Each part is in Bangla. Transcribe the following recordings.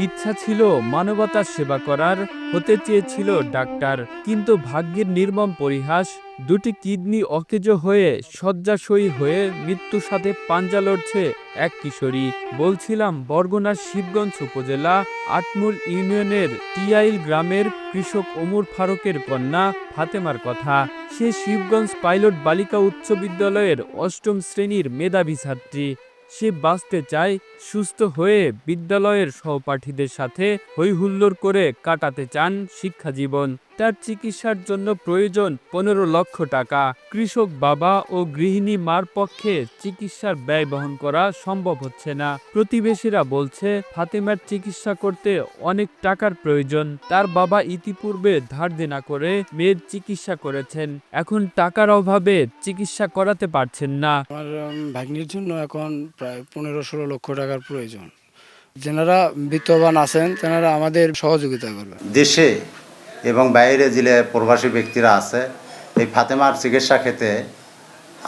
ইচ্ছা ছিল মানবতার সেবা করার, হতে চেয়েছিল ডাক্তার, কিন্তু ভাগ্যের নির্মম পরিহাস, দুটি কিডনি অকেজো হয়ে শয্যাশয়ী হয়ে মৃত্যুর সাথে পাঞ্জা লড়ছে এক কিশোরী। বলছিলাম বরগুনার শিবগঞ্জ উপজেলা আটমূল ইউনিয়নের টিয়াইল গ্রামের কৃষক ওমর ফারুকের কন্যা ফাতেমার কথা। সে শিবগঞ্জ পাইলট বালিকা উচ্চ বিদ্যালয়ের অষ্টম শ্রেণীর মেধাবী ছাত্রী। সে বাঁচতে চায়, সুস্থ হয়ে বিদ্যালয়ের সহপাঠীদের সাথে হইহুল্লোড় করে কাটাতে চান শিক্ষা জীবন। তার চিকিৎসার জন্য প্রয়োজন 15 লক্ষ টাকা। কৃষক বাবা ও গৃহিণী মার পক্ষে চিকিৎসার ব্যয় বহন করা সম্ভব হচ্ছে না। প্রতিবেশীরা বলছে ফাতেমার চিকিৎসা করতে অনেক টাকার প্রয়োজন। তার বাবা ইতিপূর্বে ধার দেনা করে মেয়ের চিকিৎসা করেছেন, এখন টাকার অভাবে চিকিৎসা করাতে পারছেন না। আমার ভাগ্নির জন্য এখন প্রায় 15-16 লক্ষ টাকার প্রয়োজন। যারা বিত্তবান আছেন তারা আমাদের সহযোগিতা করবেন। দেশে এবং বাইরে জেলে প্রবাসী ব্যক্তিরা আছে, এই ফাতেমার চিকিৎসা ক্ষেত্রে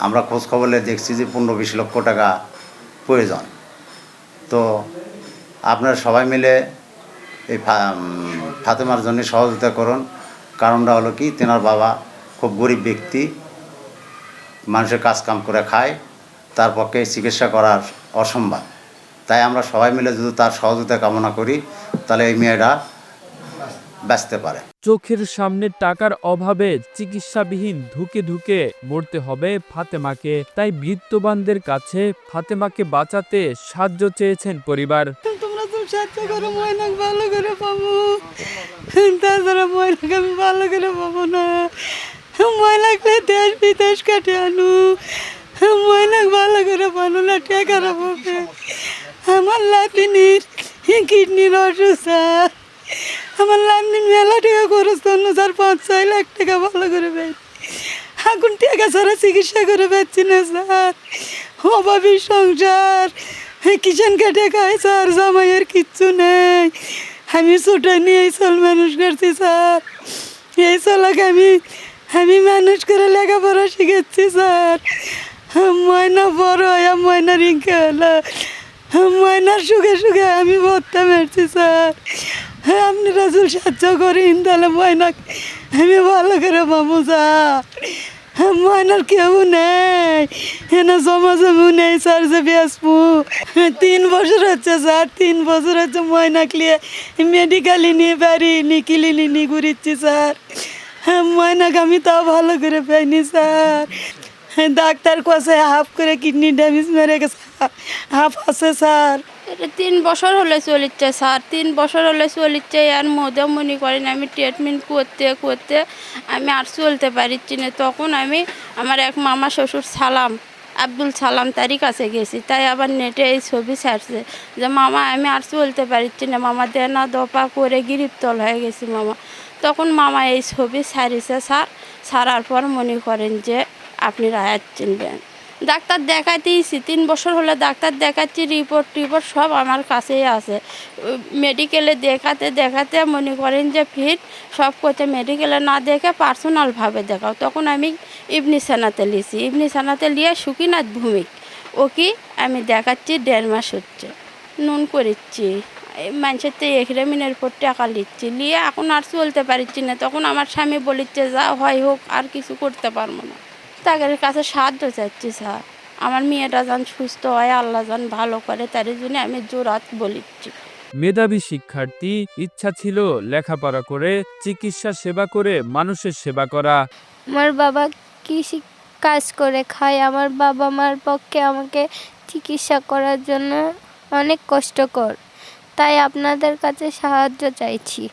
আমরা খোঁজখবরে দেখছি যে 15-20 লক্ষ টাকা প্রয়োজন। তো আপনারা সবাই মিলে এই ফাতেমার জন্য সহযোগিতা করুন। কারণটা হলো কি, তেনার বাবা খুব গরিব ব্যক্তি, মানুষের কাজ কাম করে খায়, তার পক্ষে চিকিৎসা করার অসম্ভব। তাই আমরা সবাই মিলে যদি তার সহযোগিতা কামনা করি, তাহলে এই মেয়েটা বাঁচতে পারে। চোখের সামনে টাকার অভাবে চিকিৎসাবিহীন ধুকে ধুকে মরতে হবে ফাতেমাকে। তাই বিত্তবানদের কাছে ফাতেমাকে বাঁচাতে সাহায্য চেয়েছেন পরিবার। তোমরা তো সাহায্য করো, ময়নাক ভালো করে পাবো, তাছাড়া ময়নাকে আমি ভালো করে পাবো না। ময়নাকে দেশ বিদেশ কাটে আনু, ময়নাক ভালো করে পানো না, টাকার অভাবে আমার লাতিনির কিডনির অসুস্থ। আমার লাতিন মেলা টাকা খরচ করলো, 4-5-6 লাখ টাকা ভালো করে পেয়ে এখন টাকা ছাড়া চিকিৎসা করে পাচ্ছি না স্যার। অভাবী সংসার, কিষান কেটে খায় স্যার, জামাইয়ের কিচ্ছু নেই। আমি ছোটো নিয়ে এই চল মানুষ করছি স্যার। এই চলাকে আমি মানুষ করে লেখাপড়া শিখেছি স্যার। ময়না বড় হয়, ময়না রিঙ্কা হলো, ময়নার সুখে সুখে আমি ভর্তা মেরছি স্যার। আপনি রাজুল সাহায্য করেন, তাহলে ময়নাকে আমি ভালো করে পাবো স্যার। ময়নার কেউ নেই, এনা জমা জমু নেই স্যার যে বেসবো। 3 বছর হচ্ছে স্যার, 3 বছর হচ্ছে ময়নাকে নিয়ে মেডিকেলে নিয়ে বাড়ি নিকিলি নিয়ে ঘুরিচ্ছি স্যার। ময়নাকে আমি তাও ভালো করে পাইনি স্যার। ডাক্তার কাছে হাফ করে কিডনি ড্যামেজ মেরে গেছে, হাফ আছে স্যার। 3 বছর হলে চলিচ্ছে স্যার, 3 বছর হলে চলিচ্ছে। আর মধ্যে মনে করেন আমি ট্রিটমেন্ট করতে করতে আমি আর চলতে পারছি না। তখন আমি আমার এক মামা শ্বশুর সালাম, আব্দুল সালাম, তারই কাছে গেছি। তাই আবার নেটে এই ছবি ছাড়ছে যে মামা আমি আর চলতে পারছি না, মামা দেনা দপা করে গিরিপতল হয়ে গেছি মামা। তখন মামা এই ছবি ছাড়িছে স্যার। ছাড়ার পর মনে করেন যে আপনি রায়াত চিনবেন। ডাক্তার দেখাতেইছি, 3 বছর হলে ডাক্তার দেখাচ্ছি, রিপোর্ট সব আমার কাছেই আছে। মেডিকেলে দেখাতে মনে করেন যে ফিট সব করতে, মেডিকেলে না দেখে পার্সোনালভাবে দেখাও। তখন আমি ইবনি সানাতে লিছি, ইবনি সানাতে লিয়ে সুকিনাথ ভূমিক ও কি আমি দেখাচ্ছি 1.5 মাস হচ্ছে, নুন করিচ্ছি, মানুষের তো এখরেমিনের উপর টাকা লিচ্ছি, নিয়ে এখন আর চলতে পারছি না। তখন আমার স্বামী বলিচ্ছে যা হয় হোক, আর কিছু করতে পারবো না। তাদের কাছে সাহায্য চাচ্ছি স্যার, আমার মেয়েটা যেন সুস্থ হয়, আল্লাহ যেন ভালো করে, তার জন্য আমি জোরাত বলিচ্ছি। মেধাবী শিক্ষার্থী, ইচ্ছা ছিল লেখাপড়া করে চিকিৎসা সেবা করে মানুষের সেবা করা। আমার বাবা কৃষি কাজ করে খায়, আমার বাবা মার পক্ষে আমাকে চিকিৎসা করার জন্য অনেক কষ্টকর। তাই আপনাদের কাছে সাহায্য চাইছি,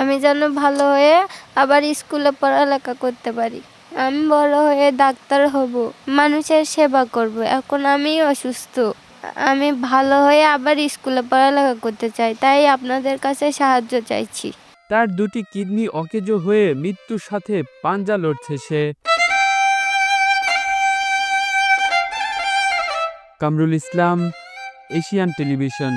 আমি যেন ভালো হয়ে আবার স্কুলে পড়ালেখা করতে পারি। আমি বড় হয়ে ডাক্তার হব, মানুষের সেবা করব। এখন আমি অসুস্থ, আমি ভালো হয়ে আবার স্কুলে পড়ালেখা করতে চাই, তাই আপনাদের কাছে সাহায্য চাইছি। তার দুটি কিডনি অকেজো হয়ে মৃত্যুর সাথে পাঞ্জা লড়ছে সে। Kamrul Islam, Asian television.